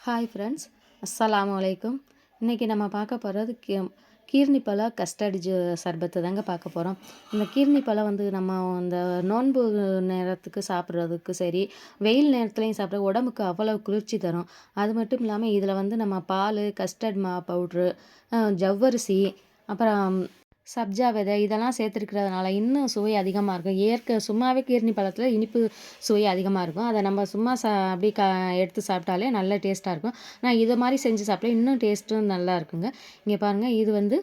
Hi friends, அஸ்ஸலாமு அலைக்கும். இன்றைக்கி நம்ம பார்க்க போகிறது கீர்னி பழ கஸ்டர்ட் சர்பத்து தாங்க பார்க்க போகிறோம். இந்த கீர்னி பழம் வந்து நம்ம இந்த நோன்பு நேரத்துக்கு சாப்பிட்றதுக்கு சரி, வெயில் நேரத்துலையும் சாப்பிட்ற உடம்புக்கு அவ்வளோ குளிர்ச்சி தரும். அது மட்டும் இல்லாமல் இதில் வந்து நம்ம பால், கஸ்டர்ட் பவுட்ரு, ஜவ்வரிசி, அப்புறம் சப்ஜா விதை இதெல்லாம் சேர்த்துருக்கிறதுனால இன்னும் சுவை அதிகமாக இருக்கும். சும்மாவே கீர்னி பழத்தில் இனிப்பு சுவை அதிகமாக இருக்கும். அதை நம்ம சும்மா அப்படி எடுத்து சாப்பிட்டாலே நல்ல டேஸ்ட்டாக இருக்கும். நான் இது மாதிரி செஞ்சு சாப்பிட்டா இன்னும் டேஸ்ட்டும் நல்லா இருக்குங்க. இங்கே பாருங்கள், இது வந்து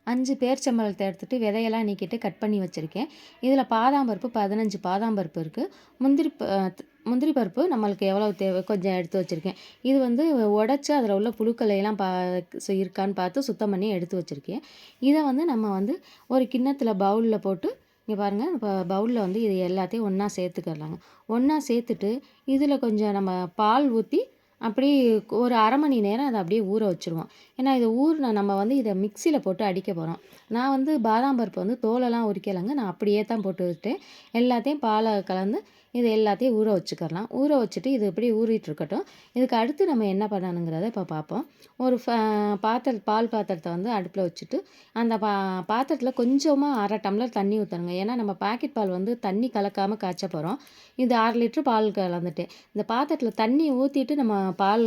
5 பேரிச்சம்பழத்தை எடுத்துகிட்டு விதையெல்லாம் நீக்கிட்டு கட் பண்ணி வச்சுருக்கேன். இதில் பாதாம் பருப்பு 15 பாதாம் பருப்பு இருக்குது. முந்திரி பருப்பு நம்மளுக்கு எவ்வளோ தேவை கொஞ்சம் எடுத்து வச்சுருக்கேன். இது வந்து உடச்சி அதில் உள்ள புழுக்களையெல்லாம் இருக்கான்னு பார்த்து சுத்தம் பண்ணி எடுத்து வச்சுருக்கேன். இதை வந்து நம்ம வந்து ஒரு கிண்ணத்தில் பவுலில் போட்டு, இங்கே பாருங்கள், இப்போ பவுலில் வந்து இது எல்லாத்தையும் ஒன்றா சேர்த்துக்கிடலாங்க. ஒன்றா சேர்த்துட்டு இதில் கொஞ்சம் நம்ம பால் ஊற்றி அப்படி ஒரு அரை மணி நேரம் அதை அப்படியே ஊற வச்சுருவோம். ஏன்னா இது நம்ம வந்து இதை மிக்சியில் போட்டு அடிக்க போகிறோம். நான் வந்து பாதாம் பருப்பு வந்து தோலெல்லாம் உரிக்கலைங்க, நான் அப்படியே தான் போட்டு விட்டேன். எல்லாத்தையும் பாலை கலந்து இது எல்லாத்தையும் ஊற வச்சுக்கலாம். ஊற வச்சுட்டு இது எப்படி ஊறிட்டு இருக்கட்டும். இதுக்கு அடுத்து நம்ம என்ன பண்ணணுங்கிறத இப்போ பார்ப்போம். ஒரு பால் பாத்திரத்தை வந்து அடுப்பில் வச்சுட்டு அந்த பாத்திரத்தில் கொஞ்சமாக 1/2 டம்ளர் தண்ணி ஊற்றணுங்க. ஏன்னா நம்ம பாக்கெட் பால் வந்து தண்ணி கலக்காமல் காய்ச்ச போகிறோம். இது 1/2 லிட்ரு பால் கலந்துட்டேன். இந்த பாத்திரத்தில் தண்ணி ஊற்றிட்டு நம்ம பால்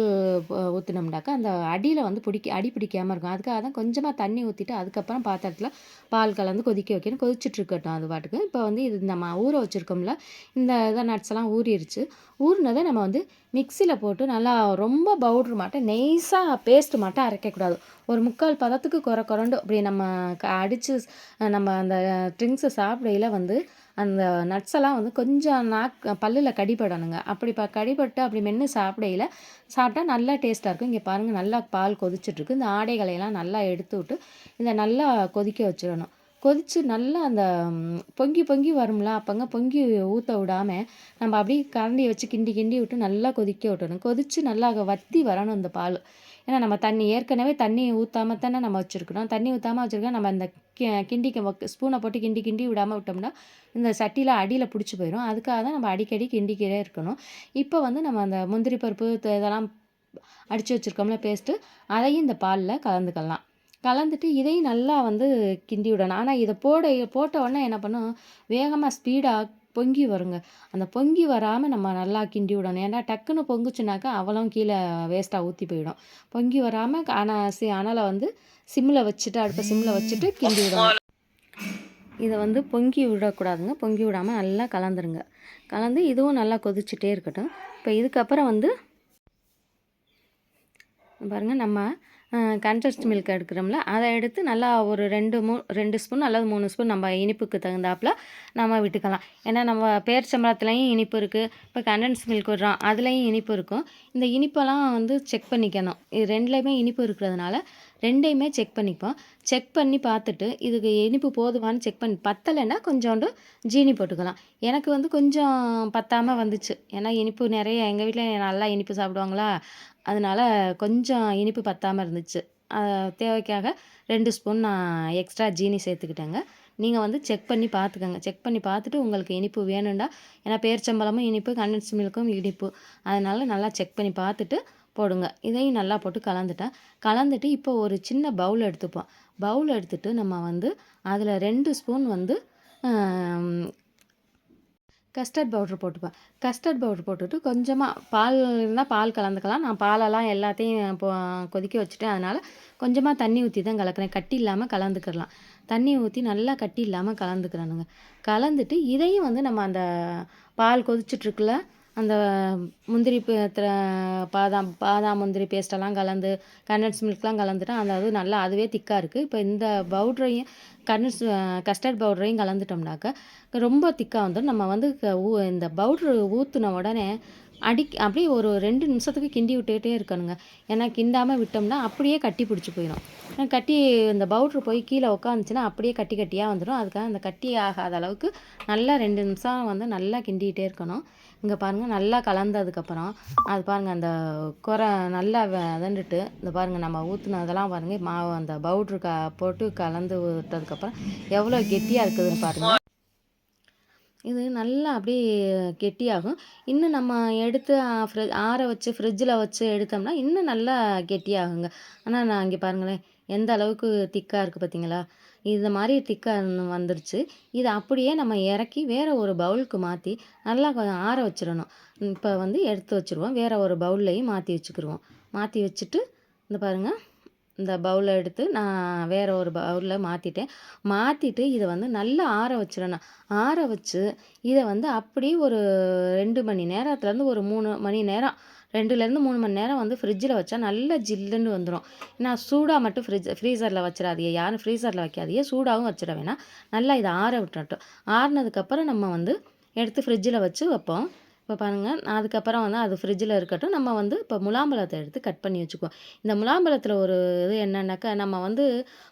ஊற்றினோம்னாக்கா அந்த அடியில் வந்து அடி பிடிக்காமல் இருக்கும். அதுக்காக தான் கொஞ்சமாக தண்ணி ஊற்றிட்டு அதுக்கப்புறம் பாத்திரத்தில் பால் கலந்து கொதிக்க வைக்கணும். கொதிச்சுட்ருக்கட்டும் அது பாட்டுக்கு. இப்போ வந்து இது நம்ம ஊற வச்சுருக்கோம்ல, இந்த நட்ஸ் எல்லாம் ஊறிடுச்சு. ஊறினதை நம்ம வந்து மிக்சியில் போட்டு நல்லா ரொம்ப பவுட்ரு மாட்டம் நெய்ஸாக பேஸ்ட்டு மட்டும் அரைக்கக்கூடாது. ஒரு 3/4 பதத்துக்கு குறண்டு அப்படி நம்ம அடித்து நம்ம அந்த ட்ரிங்க்ஸை சாப்பிடையில் வந்து அந்த நட்ஸ் எல்லாம் வந்து கொஞ்சம் பல்லில் கடிபடணுங்க. அப்படி கடிபட்டு அப்படி மென்று சாப்பிட்டா நல்லா டேஸ்ட்டாக இருக்கும். இங்கே பாருங்கள், நல்லா பால் கொதிச்சுட்ருக்கு. இந்த ஆடைகளையெல்லாம் நல்லா எடுத்து விட்டு இதை நல்லா கொதிக்க வச்சிடணும். கொதித்து நல்லா அந்த பொங்கி வரும்ல, அப்போங்க பொங்கி ஊற்ற விடாமல் நம்ம அப்படியே கரண்டியை வச்சு கிண்டி விட்டு நல்லா கொதிக்க விட்டணும். கொதித்து நல்லா வற்றி வரணும் இந்த பால். ஏன்னா நம்ம ஏற்கனவே தண்ணி ஊற்றாமல் தானே நம்ம வச்சுருக்கணும். தண்ணி ஊற்றாமல் வச்சுருக்கோம். நம்ம அந்த ஸ்பூனை போட்டு கிண்டி விடாமல் விட்டோம்னா இந்த சட்டியில் அடியில் பிடிச்சி போயிடும். அதுக்காக தான் நம்ம அடிக்கடி கிண்டிக்கிட்டே இருக்கணும். இப்போ வந்து நம்ம அந்த முந்திரி பருப்பு இதெல்லாம் அடித்து வச்சுருக்கோம்ல பேஸ்ட்டு, அதையும் இந்த பாலில் கலந்துக்கலாம். கலந்துட்டு இதையும் நல்லா வந்து கிண்டி விடணும். ஆனால் இதை போட்ட உடனே என்ன பண்ணும், வேகமாக ஸ்பீடாக பொங்கி வருங்க. அந்த பொங்கி வராமல் நம்ம நல்லா கிண்டி விடணும். ஏன்னா டக்குன்னு பொங்குச்சுனாக்கா அவ்வளவும் கீழே வேஸ்ட்டாக ஊற்றி போயிடும். பொங்கி வராமல் அனலை வந்து அடுப்பை சிம்மில் வச்சுட்டு கிண்டி விடணும். இதை வந்து பொங்கி விடக்கூடாதுங்க. பொங்கி விடாமல் நல்லா கலந்துருங்க. கலந்து இதுவும் நல்லா கொதிச்சுட்டே இருக்கட்டும். இப்போ இதுக்கப்புறம் வந்து பாருங்கள், நம்ம கண்டென்ஸ்ட் மில்க் எடுக்கிறோம்ல, அதை எடுத்து நல்லா ஒரு 2 ஸ்பூன் அல்லது 3 ஸ்பூன் நம்ம இனிப்புக்கு தகுந்தாப்பில் நம்ம விட்டுக்கலாம். ஏன்னா நம்ம பேரிச்சம்பழத்துலேயும் இனிப்பு இருக்குது, இப்போ கண்டென்ஸ் மில்க் விடுறோம் அதுலேயும் இனிப்பு இருக்கும். இந்த இனிப்பெல்லாம் வந்து செக் பண்ணிக்கணும். இது 2லேயுமே இனிப்பு இருக்கிறதுனால 2யுமே செக் பண்ணிப்போம். செக் பண்ணி பார்த்துட்டு இதுக்கு இனிப்பு போதுமானு செக் பண்ணி பத்தலைன்னா கொஞ்சோண்டு ஜீனி போட்டுக்கலாம். எனக்கு வந்து கொஞ்சம் பத்தாமல் வந்துச்சு. ஏன்னா இனிப்பு நிறைய எங்கள் வீட்டில் நல்லா இனிப்பு சாப்பிடுவாங்களா, அதனால் கொஞ்சம் இனிப்பு பத்தாமல் இருந்துச்சு. தேவைக்காக 2 ஸ்பூன் நான் எக்ஸ்ட்ரா ஜீனி சேர்த்துக்கிட்டேங்க. நீங்கள் வந்து செக் பண்ணி பார்த்துக்கோங்க. செக் பண்ணி பார்த்துட்டு உங்களுக்கு இனிப்பு வேணும்டா, ஏன்னா பேரிச்சம்பழமும் இனிப்பு, கண்டென்ஸ் மில்க்கும் இனிப்பு, அதனால் நல்லா செக் பண்ணி பார்த்துட்டு போடுங்க. இதையும் நல்லா போட்டு கலந்துட்டு இப்போ ஒரு சின்ன பவுல் எடுத்துப்போம். பவுல் எடுத்துகிட்டு நம்ம வந்து அதில் 2 ஸ்பூன் வந்து கஸ்டர்ட் பவுட்ரு போட்டுப்பேன். கஸ்டர்ட் பவுட்ரு போட்டுட்டு கொஞ்சமாக பால் இருந்தால் பால் கலந்துக்கலாம். நான் பாலெல்லாம் எல்லாத்தையும் கொதிக்க வச்சுட்டேன். அதனால் கொஞ்சமாக தண்ணி ஊற்றி தான் கலக்கிறேன். கட்டி இல்லாமல் கலந்துக்கிடலாம். தண்ணி ஊற்றி நல்லா கட்டி இல்லாமல் கலந்துக்கிறேனுங்க. கலந்துட்டு இதையும் வந்து நம்ம அந்த பால் கொதிச்சுட்ருக்குல அந்த முந்திரி பாதாம் முந்திரி பேஸ்ட்டெல்லாம் கலந்து கண்டென்ஸ் மில்க்லாம் கலந்துட்டேன். அது நல்லா அதுவே திக்காக இருக்குது. இப்போ இந்த பவுட்ரையும் கஸ்டர்ட் பவுடரையும் கலந்துட்டோம்னாக்க ரொம்ப திக்காக வந்துடும். நம்ம வந்து இந்த பவுட்ரு ஊற்றின உடனே அப்படியே ஒரு 2 நிமிஷத்துக்கு கிண்டி விட்டுக்கிட்டே இருக்கணுங்க. ஏன்னா கிண்டாமல் விட்டோம்னா அப்படியே கட்டி பிடிச்சி போயிடும். இந்த பவுட்ரு போய் கீழே உட்காந்துச்சுன்னா அப்படியே கட்டியாக வந்துடும். அதுக்காக அந்த கட்டி ஆகாத அளவுக்கு நல்லா 2 நிமிஷம் வந்து நல்லா கிண்டிகிட்டே இருக்கணும். இங்கே பாருங்கள், நல்லா கலந்ததுக்கப்புறம் அது பாருங்கள், அந்த நல்லா வதண்டுட்டு இந்த பாருங்கள், நம்ம ஊற்றுனதெல்லாம் பாருங்கள், மாவு அந்த பவுட்ரு போட்டு கலந்து விட்டதுக்கப்புறம் எவ்வளோ கெட்டியாக இருக்குதுன்னு பாருங்கள். இது நல்லா அப்படியே கெட்டியாகும். இன்னும் நம்ம எடுத்து ஆற வச்சு ஃப்ரிட்ஜில வச்சு எடுத்தோம்னா, இன்னும் நல்லா கெட்டியாகுங்க. ஆனா நான் இங்கே பாருங்களேன், எந்த அளவுக்கு திக்கா இருக்கு பார்த்தீங்களா? இது மாரி திக்கா வந்துருச்சு. இத அப்படியே நம்ம இறக்கி வேற ஒரு பவுலுக்கு மாத்தி, நல்லா கொஞ்சம் ஆற வச்சிரணும். இப்ப வந்து எடுத்து வச்சுருவோம். வேற ஒரு பவுல்லயும் மாத்தி வச்சுக்கிருவோம். மாத்தி வச்சுட்டு, இந்த பாருங்க. இந்த பவுல எடுத்து நான் வேற ஒரு பவுல்ல மாத்திட்டேன். மாத்திட்டு இத வந்து நல்லா ஆற வச்சிரணும். ஆற வச்சு இத வந்து அப்படியே ஒரு 2 மணி நேரத்துலேருந்து ஒரு 3 மணி நேரம் 2லேருந்து 3 மணி நேரம் வந்து ஃப்ரிட்ஜில வச்சா நல்லா ஜில்லுன்னு வந்துரும். நான் சூடா மட்டும் ஃப்ரீசர்ல வச்சிராதீங்க. யாரும் ஃப்ரீசர்ல வைக்காதீங்க. சூடாவும் வச்சிட வேணாம். நல்லா இத ஆற விட்டுறட்டும். ஆறுனதுக்கப்புறம் நம்ம வந்து எடுத்து ஃப்ரிட்ஜில வச்சு வைப்போம். இப்ப பாருங்க, அதுக்கப்புறம் வந்து அது ஃப்ரிட்ஜில இருக்கட்டும். நம்ம வந்து இப்ப முலாம்பழத்த எடுத்து கட் பண்ணி வச்சுக்குவோம். இந்த முலாம்பழத்தில ஒரு இது என்னன்னாக்கா, நம்ம வந்து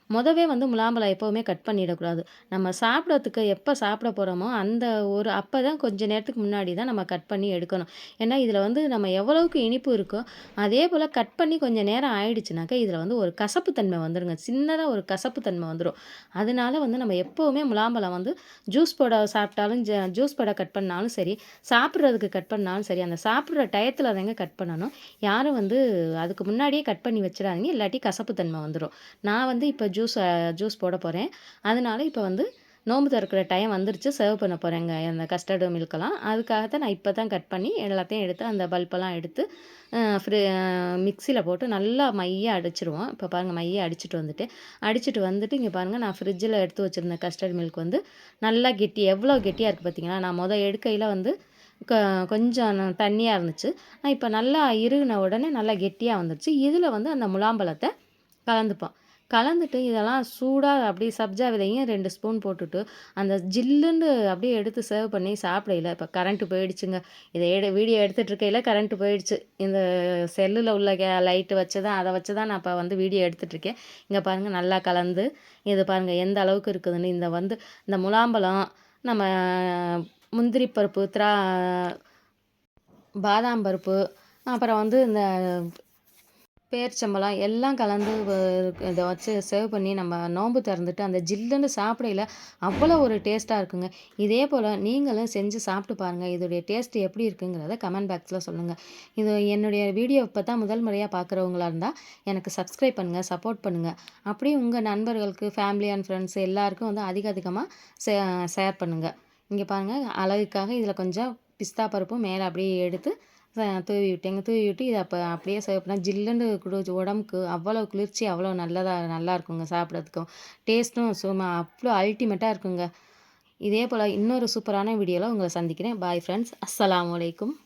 மொதவே வந்து முலாம்பழம் எப்பவுமே கட் பண்ணிடக்கூடாது. நம்ம சாப்பிடறதுக்கு எப்ப சாப்பிட போறோமோ, அந்த ஒரு அப்பதான் கொஞ்ச நேரத்துக்கு முன்னாடி தான் நம்ம கட் பண்ணி எடுக்கணும். ஏன்னா, இதில வந்து நம்ம எவ்வளவுக்கு இனிப்பு இருக்கோ, அதேபோல கட் பண்ணி கொஞ்சம் நேரம் ஆயிடுச்சுனாக்கா, இதில வந்து ஒரு கசப்பு தன்மை வந்துருங்க. சின்னதா ஒரு கசப்பு தன்மை வந்துரும். அதனால வந்து நம்ம எப்பவுமே முலாம்பழம் வந்து ஜூஸ் போட சாப்பிட்டாலும் ஜூஸ் போட கட் பண்ணாலும் சரி, சாப்பிடுறதுக்கு கட் பண்ணாலும் சரி, அந்த சாப்பிடுற டயத்துல தாங்க கட் பண்ணணும். யாரும் வந்து அதுக்கு முன்னாடியே கட் பண்ணி வச்சுறாதீங்க. இல்லாட்டி கசப்பு தன்மை வந்துரும். நான் வந்து இப்ப ஜூஸ் போட போறேன். அதனால இப்ப வந்து நோம்பு தொறக்கிற டைம் வந்துருச்சு. சர்வ் பண்ண போறேங்க அந்த கஸ்டர்டு மில்கெல்லாம். அதுக்காக தான் நான் இப்ப தான் கட் பண்ணி எல்லாத்தையும் எடுத்து அந்த பல்பெல்லாம் எடுத்து அ ஃப்ரி மிக்ஸியில போட்டு நல்லா மையா அடிச்சுருவோம். இப்ப பாருங்க மையா அடிச்சுட்டு வந்துட்டு இங்க பாருங்க நான் ஃப்ரிட்ஜில எடுத்து வச்சிருந்த கஸ்டர்ட் மில்க் வந்து நல்லா எவ்வளோ கெட்டியா இருக்கு பார்த்தீங்களா? நான் எடுக்கையில வந்து க கொஞ்சம் தண்ணியா இருந்துச்சு. இப்ப நல்லா இறுகுன உடனே நல்லா கெட்டியா வந்துருச்சு. இதில வந்து அந்த முலாம்பழத்த கலந்துப்போம். கலந்துட்டு இதெல்லாம் சூடா அப்படியே சப்ஜா விதையும் 2 ஸ்பூன் போட்டுட்டு, அந்த ஜில்லுன்னு அப்படியே எடுத்து சர்வ் பண்ணி சாப்பிடையில இப்ப கரண்ட் போயிடுச்சுங்க. இத வீடியோ எடுத்துட்டு இருக்கையில கரண்ட் போயிடுச்சு. இந்த செல்லுல உள்ள லைட் வச்சு தான் அத வச்சு தான் நான் இப்ப வந்து வீடியோ எடுத்துட்டுருக்கேன். இங்க பாருங்க நல்லா கலந்து, இது பாருங்க எந்த அளவுக்கு இருக்குதுன்னு. இந்த முலாம்பழம், நம்ம முந்திரி பருப்பு, பாதாம் பருப்பு, அப்புறம் வந்து இந்த பேரிச்சம்பழம் எல்லாம் கலந்து இத வச்சு சர்வ் பண்ணி நம்ம நோன்பு திறந்துட்டு அந்த ஜில்லுன்னு சாப்பிடையில அவ்வளோ ஒரு டேஸ்ட்டா இருக்குங்க. இதே போல நீங்களும் செஞ்சு சாப்பிட்டு பாருங்க. இதோடைய டேஸ்ட் எப்படி இருக்குங்கிறத கமெண்ட் பாக்ஸ்ல சொல்லுங்க. இது என்னுடைய வீடியோ இப்ப தான் முதல் முறையா பார்க்குறவங்களா இருந்தா, எனக்கு சப்ஸ்கிரைப் பண்ணுங்க, சப்போர்ட் பண்ணுங்க. அப்படியே உங்க நண்பர்களுக்கு, ஃபேமிலி அண்ட் ஃப்ரெண்ட்ஸ் எல்லாருக்கும் வந்து அதிகமா ஷே ஷேர் பண்ணுங்க. இங்க பாருங்க அழகுக்காக இதில கொஞ்சம் பிஸ்தா பருப்பும் மேல அப்படியே எடுத்து தூவி விட்டேங்க. தூவி விட்டு இத அப்படியே சர்வ் பண்ணா ஜில்லுன்னு உடம்புக்கு அவ்வளோ குளிர்ச்சி, அவ்வளோ நல்லா இருக்குங்க சாப்பிடறதுக்கும். டேஸ்ட்டும் சும்மா அவ்வளோ அல்டிமேட்டா இருக்குங்க. இதே போல இன்னொரு சூப்பரான வீடியோல உங்கள சந்திக்கிறேன். Bye friends. அஸ்ஸலாமு அலைக்கும்.